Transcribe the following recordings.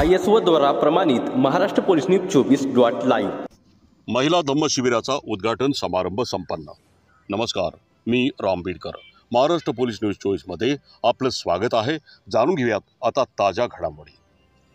ISO द्वारा प्रमाणित Maharashtra police news 24.live। महिला धम्म शिबिराचा उद्घाटन समारंभ संपन्न। नमस्कार, मी राम बीडकर। महाराष्ट्र पोलीस न्यूज 24 मध्ये आपलं स्वागत आहे। जाणून घेऊयात आता ताज्या घडामोडी।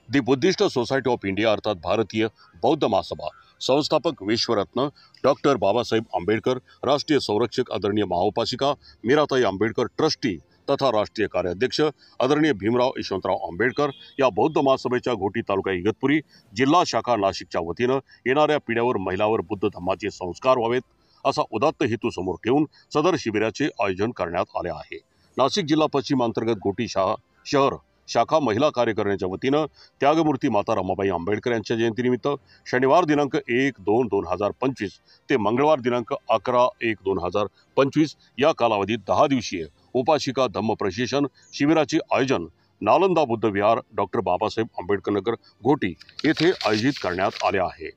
दी बुद्धिस्ट सोसायटी ऑफ इंडिया अर्थात भारतीय बौद्ध महासभा संस्थापक विश्वरत्न डॉक्टर बाबासाहेब आंबेडकर, राष्ट्रीय संरक्षक आदरणीय महाउपासिका मीराताई आंबेडकर ट्रस्टी तथा राष्ट्रीय कार्याध्यक्ष आदरणीय भीमराव यशवंतराव आंबेडकर या बौद्ध महासभेच्या घोटी तालुका इगतपुरी जिल्हा शाखा नाशिकच्या वतीनं येणाऱ्या पिढ्यावर महिलावर बुद्ध धम्माचे संस्कार व्हावेत असा उदात्त हेतू समोर ठेवून सदर शिबिराचे आयोजन करण्यात आले आहे। नाशिक जिल्हा पश्चिम अंतर्गत घोटी शहर शाखा महिला कार्यकारिणीच्या वतीनं त्यागमूर्ती माता रमाबाई आंबेडकर यांच्या जयंतीनिमित्त शनिवार दिनांक 1-2-2025 ते मंगळवार दिनांक 11-1-2025 या कालावधीत 10 दिवसीय उपासिका धम्म प्रशिक्षण शिबिराचे आयोजन नालंदा बुद्ध विहार डॉक्टर बाबासाहेब आंबेडकर नगर घोटी येथे आयोजित करण्यात आले आहे।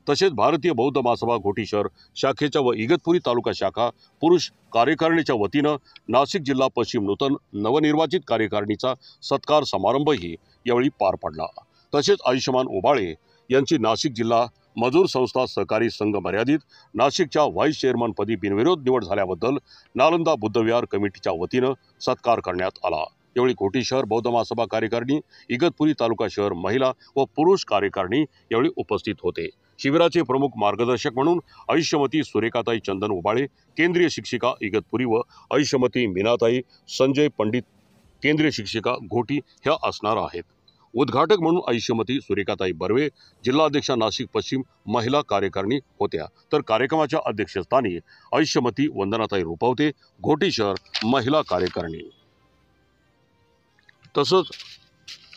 तसेच भारतीय बौद्ध महासभा घोटी शहर शाखेच्या व इगतपुरी तालुका शाखा पुरुष कार्यकारिणीच्या वतीनं नाशिक जिल्हा पश्चिम नूतन नवनिर्वाचित कार्यकारिणीचा सत्कार समारंभही यावेळी पार पडला। तसेच आयुष्यमान ओबाळे यांची नाशिक जिल्हा मजूर संस्था सहकारी संघ मर्यादित नाशिकच्या व्हाईस चेअरमन पदी बिनविरोध निवड झाल्याबद्दल नालंदा बुद्ध विहार कमिटीच्या वतीनं सत्कार करण्यात आला। यावेळी घोटी शहर बौद्ध महासभा कार्यकारिणी, इगतपुरी तालुका शहर महिला व पुरुष कार्यकारिणी यावेळी उपस्थित होते। शिबिराचे प्रमुख मार्गदर्शक म्हणून आयुष्यमती सुरेखाताई चंदन उबाळे केंद्रीय शिक्षिका इगतपुरी व आयुष्यमती मीनाताई संजय पंडित केंद्रीय शिक्षिका घोटी ह्या असणार आहेत। उद्घाटक म्हणून आयुष्यमती सुरेखाताई बर्वे जिल्हाध्यक्षा नाशिक पश्चिम महिला कार्यकारिणी होत्या, तर कार्यक्रमाच्या अध्यक्षस्थानी आयुष्यमती वंदनाताई रुपवते घोटी शहर महिला कार्यकारिणी। तसंच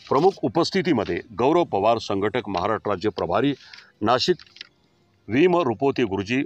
प्रमुख उपस्थितीमध्ये गौरव पवार संघटक महाराष्ट्र राज्य प्रभारी नाशिक भीम रुपवते गुरुजी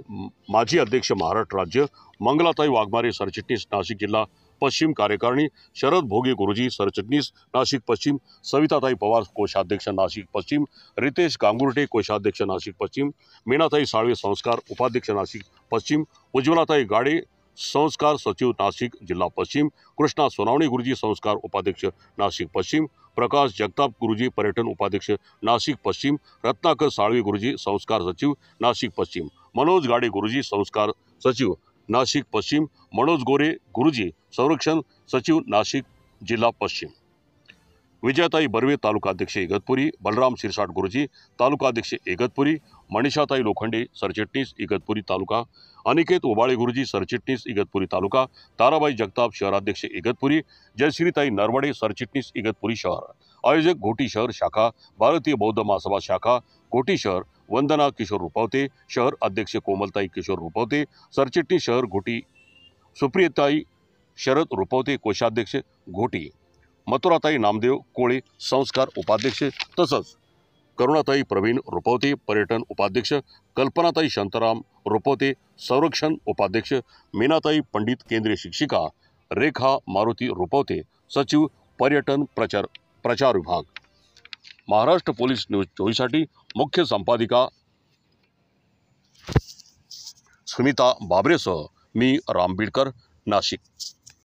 माजी अध्यक्ष महाराष्ट्र राज्य, मंगलाताई वाघमारे सरचिटणीस नाशिक जिल्हा पश्चिम कार्यकारिणी, शरद भोगे गुरुजी सरचिटणीस नाशिक पश्चिम, सविताताई पवार कोषाध्यक्ष नाशिक पश्चिम, रितेश गांगुर्टे कोषाध्यक्ष नाशिक पश्चिम, मीनाताई साळवे संस्कार उपाध्यक्ष नाशिक पश्चिम, उज्ज्वलाताई गाडे संस्कार सचिव नाशिक जिल्हा पश्चिम, कृष्णा सोनावणे गुरुजी संस्कार उपाध्यक्ष नाशिक पश्चिम, प्रकाश जगताप गुरुजी पर्यटन उपाध्यक्ष नाशिक पश्चिम, रत्नाकर साळवे गुरुजी संस्कार सचिव नाशिक पश्चिम, मनोज गाडे गुरुजी संस्कार सचिव नाशिक पश्चिम, मनोज गोरे गुरुजी संरक्षण सचिव नाशिक जिल्हा पश्चिम, विजयाताई बर्वे तालुकाध्यक्ष इगतपुरी, बलराम शिरसाट गुरुजी तालुकाध्यक्ष इगतपुरी, मनीषाताई लोखंडे सरचिटणीस इगतपुरी तालुका, अनिकेत ओबाळे गुरुजी सरचिटणीस इगतपुरी तालुका, ताराबाई जगताप शहराध्यक्ष इगतपुरी, जयश्रीताई नरवडे सरचिटणीस इगतपुरी शहर, आयोजक घोटी शहर शाखा भारतीय बौद्ध महासभा शाखा घोटी शहर वंदना किशोर रुपवते, शहर अध्यक्ष कोमलताई किशोर रुपवते, सरचिटणीस शहर घोटी सुप्रियताई शरद रुपवते कोषाध्यक्ष घोटी, मथुराताई नामदेव कोळे संस्कार उपाध्यक्ष, तसंच करुणाताई प्रवीण रुपवते पर्यटन उपाध्यक्ष, कल्पनाताई शांताराम रुपवते संरक्षण उपाध्यक्ष, मीनाताई पंडित केंद्रीय शिक्षिका, रेखा मारुती रुपवते सचिव पर्यटन प्रचार विभाग। महाराष्ट्र पोलीस न्यूज 24 साठी मुख्य संपादिका स्मिता बाबरेसह मी राम बीडकर, नाशिक।